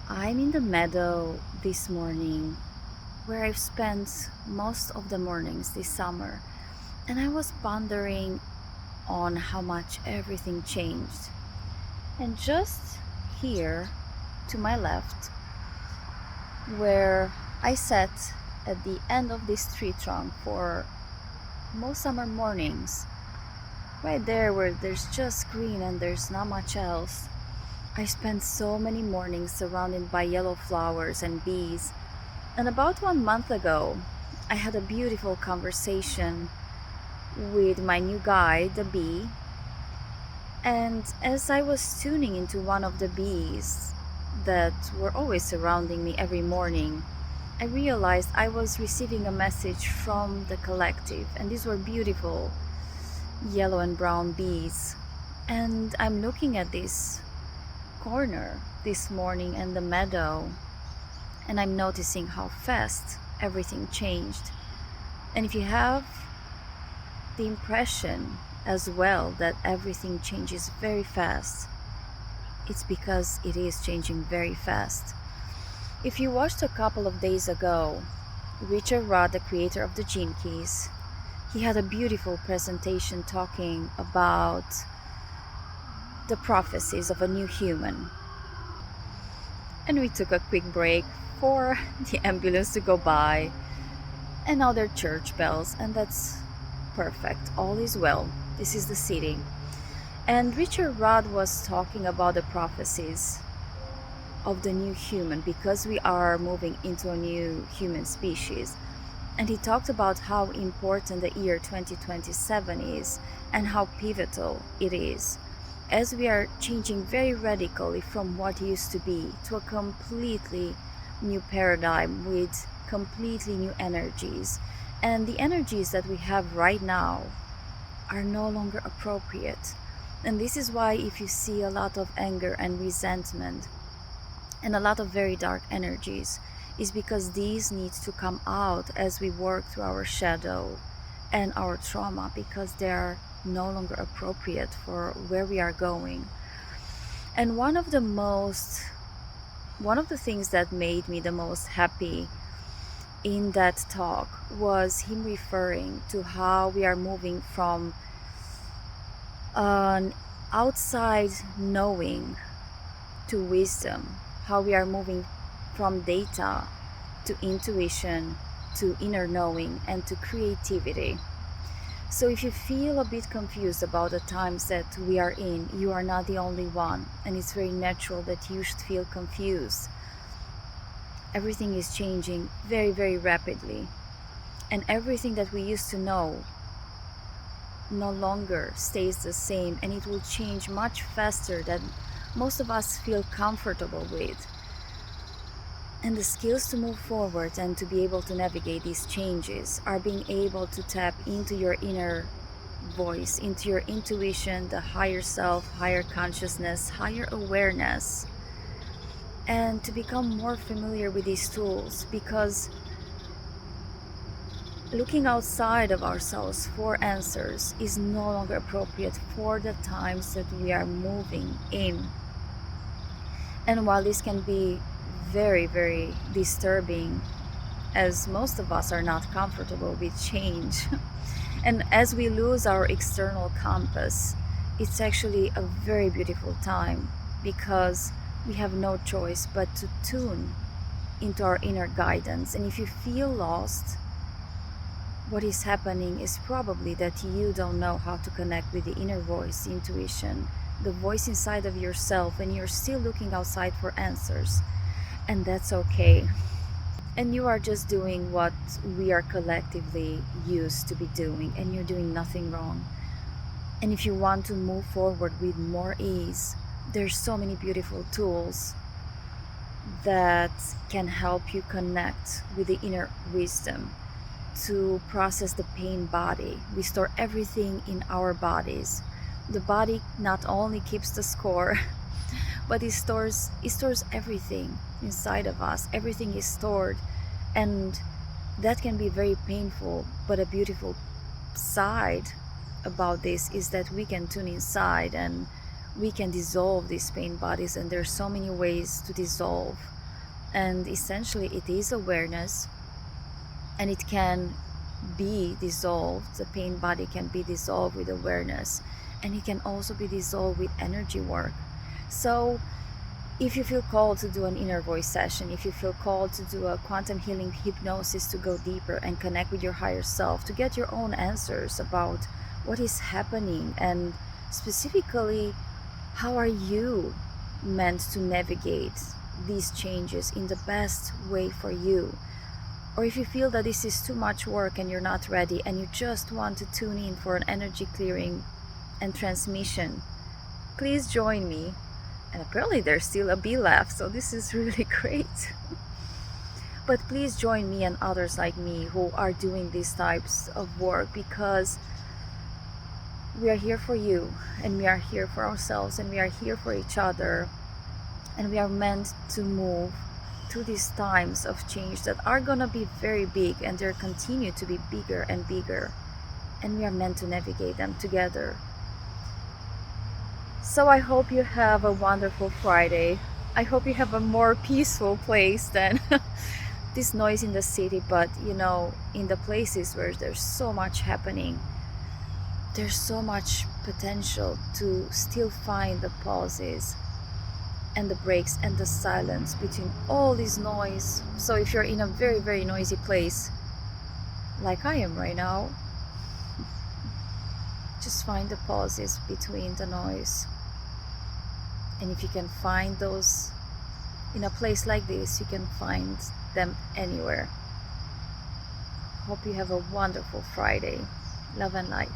I'm in the meadow this morning where I've spent most of the mornings this summer, and I was pondering on how much everything changed. And just here to my left, where I sat at the end of this tree trunk for most summer mornings, right there where there's just green and there's not much else, I spent so many mornings surrounded by yellow flowers and bees. And about 1 month ago, I had a beautiful conversation with my new guide, the bee. And as I was tuning into one of the bees that were always surrounding me every morning, I realized I was receiving a message from the collective. And these were beautiful yellow and brown bees. And I'm looking at this corner this morning in the meadow, and I'm noticing how fast everything changed. And if you have the impression as well that everything changes very fast, it's because it is changing very fast. If you watched a couple of days ago, Richard Rudd, the creator of the Gene Keys, he had a beautiful presentation talking about the prophecies of a new human. And we took a quick break for the ambulance to go by and other church bells, and that's perfect. All is well. This is the city. And Richard Rudd was talking about the prophecies of the new human because we are moving into a new human species. And he talked about how important the year 2027 is and how pivotal it is, as we are changing very radically from what used to be to a completely new paradigm with completely new energies. And the energies that we have right now are no longer appropriate. And this is why, if you see a lot of anger and resentment and a lot of very dark energies, is because these need to come out as we work through our shadow and our trauma, because they are no longer appropriate for where we are going. And one of the things that made me the most happy in that talk was him referring to how we are moving from an outside knowing to wisdom, how we are moving from data to intuition to inner knowing and to creativity. So if you feel a bit confused about the times that we are in, you are not the only one, and it's very natural that you should feel confused. Everything is changing very, very rapidly, and everything that we used to know no longer stays the same, and it will change much faster than most of us feel comfortable with. And the skills to move forward and to be able to navigate these changes are being able to tap into your inner voice, into your intuition, the higher self, higher consciousness, higher awareness, and to become more familiar with these tools, because looking outside of ourselves for answers is no longer appropriate for the times that we are moving in. And while this can be very, very disturbing, as most of us are not comfortable with change, and as we lose our external compass, it's actually a very beautiful time, because we have no choice but to tune into our inner guidance. And if you feel lost, what is happening is probably that you don't know how to connect with the inner voice, intuition, the voice inside of yourself, and you're still looking outside for answers. And that's okay. And you are just doing what we are collectively used to be doing, and you're doing nothing wrong. And if you want to move forward with more ease, there's so many beautiful tools that can help you connect with the inner wisdom, to process the pain body. We store everything in our bodies. The body not only keeps the score, but it stores everything inside of us. Everything is stored, and that can be very painful. But a beautiful side about this is that we can tune inside and we can dissolve these pain bodies, and there's so many ways to dissolve And essentially, it is awareness, and it can be dissolved. The pain body can be dissolved with awareness, and it can also be dissolved with energy work. So if you feel called to do an inner voice session, if you feel called to do a quantum healing hypnosis to go deeper and connect with your higher self, to get your own answers about what is happening, and specifically, how are you meant to navigate these changes in the best way for you? Or if you feel that this is too much work and you're not ready and you just want to tune in for an energy clearing and transmission, please join me. And apparently there's still a bee left, so this is really great. But please join me and others like me who are doing these types of work, because we are here for you, and we are here for ourselves, and we are here for each other, and we are meant to move through these times of change that are gonna be very big, and they're continue to be bigger and bigger, and we are meant to navigate them together. So I hope you have a wonderful Friday. I hope you have a more peaceful place than this noise in the city, but in the places where there's so much happening, there's so much potential to still find the pauses and the breaks and the silence between all this noise. So if you're in a very, very noisy place, like I am right now, just find the pauses between the noise. And if you can find those in a place like this, you can find them anywhere. Hope you have a wonderful Friday. Love and light.